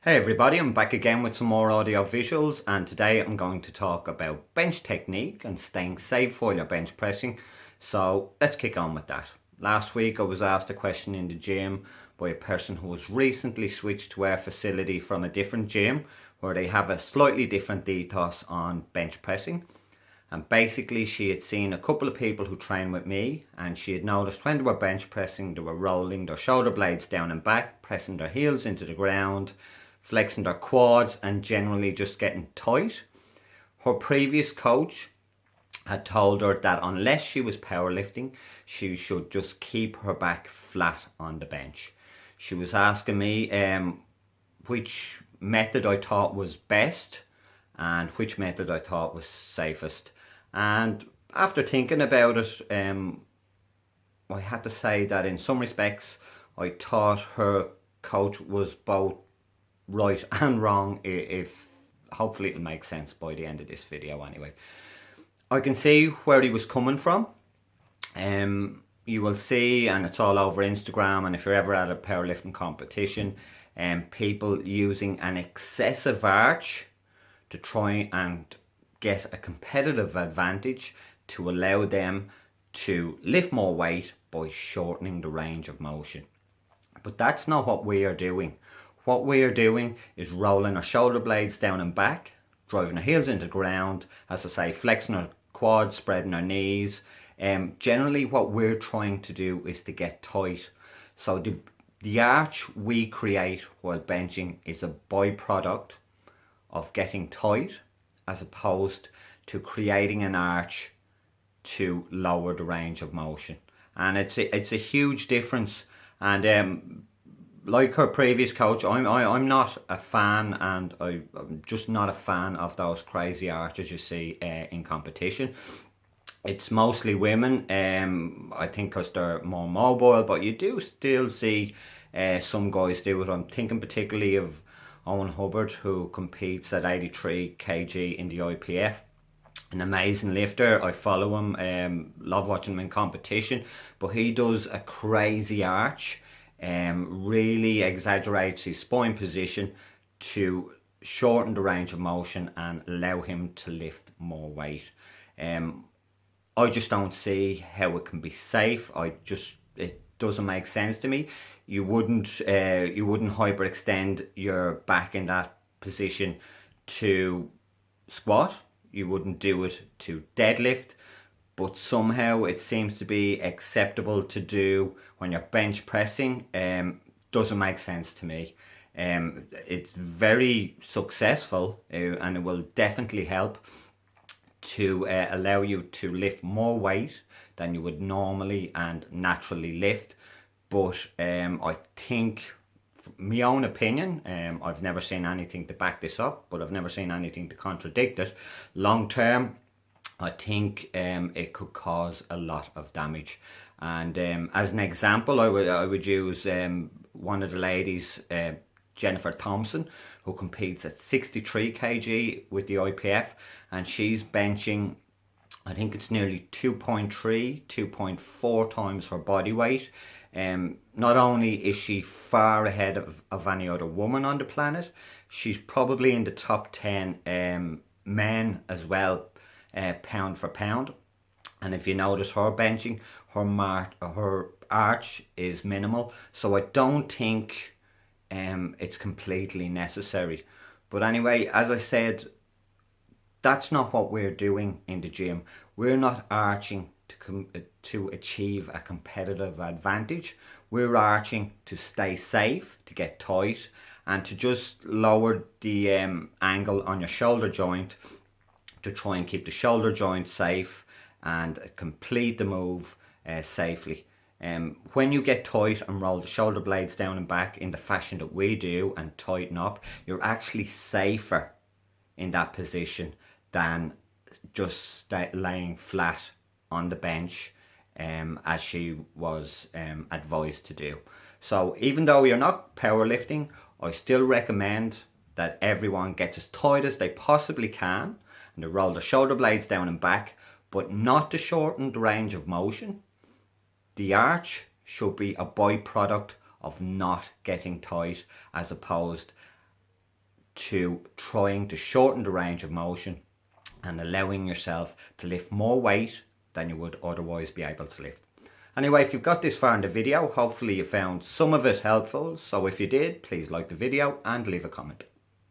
Hey everybody, I'm back again with some more audio visuals, and today I'm going to talk about bench technique and staying safe while you're bench pressing. So let's kick on with that. Last week I was asked a question in the gym by a person who was recently switched to our facility from a different gym where they have a slightly different ethos on bench pressing. And basically she had seen a couple of people who train with me, and she had noticed when they were bench pressing they were rolling their shoulder blades down and back, pressing their heels into the ground, flexing their quads and generally just getting tight. Her previous coach had told her that unless she was powerlifting, she should just keep her back flat on the bench. She was asking me which method I thought was best and which method I thought was safest. And after thinking about it, I had to say that in some respects I thought her coach was both right and wrong. If hopefully it'll make sense by the end of this video anyway. I can see where he was coming from. You will see, and it's all over Instagram, and if you're ever at a powerlifting competition, people using an excessive arch to try and get a competitive advantage to allow them to lift more weight by shortening the range of motion. But that's not what we are doing. What we are doing is rolling our shoulder blades down and back, driving our heels into the ground, as I say, flexing our quads, spreading our knees. Generally what we're trying to do is to get tight. So the arch we create while benching is a byproduct of getting tight, as opposed to creating an arch to lower the range of motion. And it's a huge difference. And like her previous coach, I'm not a fan, and I'm just not a fan of those crazy arches you see in competition. It's mostly women, I think, because they're more mobile, but you do still see some guys do it. I'm thinking particularly of Hubbard, who competes at 83 kg in the IPF. An amazing lifter. I follow him, love watching him in competition, but he does a crazy arch. Really exaggerates his spine position to shorten the range of motion and allow him to lift more weight. I just don't see how it can be safe. It doesn't make sense to me. You wouldn't hyperextend your back in that position to squat. You wouldn't do it to deadlift. But somehow it seems to be acceptable to do when you're bench pressing. Doesn't make sense to me. It's very successful, and it will definitely help to allow you to lift more weight than you would normally and naturally lift. But I think, my own opinion, I've never seen anything to back this up, but I've never seen anything to contradict it. Long term, I think it could cause a lot of damage. And as an example, I would use one of the ladies, Jennifer Thompson, who competes at 63 kg with the IPF, and she's benching, I think it's nearly 2.4 times her body weight. Not only is she far ahead of any other woman on the planet, she's probably in the top 10 men as well, pound for pound. And if you notice her benching, her arch is minimal, so I don't think it's completely necessary. But anyway, as I said, that's not what we're doing in the gym. We're not arching to achieve a competitive advantage. We're arching to stay safe, to get tight, and to just lower the angle on your shoulder joint, to try and keep the shoulder joint safe and complete the move safely. When you get tight and roll the shoulder blades down and back in the fashion that we do and tighten up, you're actually safer in that position than just laying flat on the bench, as she was advised to do. So even though you're not powerlifting, I still recommend that everyone gets as tight as they possibly can and they roll the shoulder blades down and back, but not to shorten the range of motion. The arch should be a byproduct of not getting tight, as opposed to trying to shorten the range of motion and allowing yourself to lift more weight than you would otherwise be able to lift. Anyway, if you've got this far in the video, hopefully you found some of it helpful. So if you did, please like the video and leave a comment.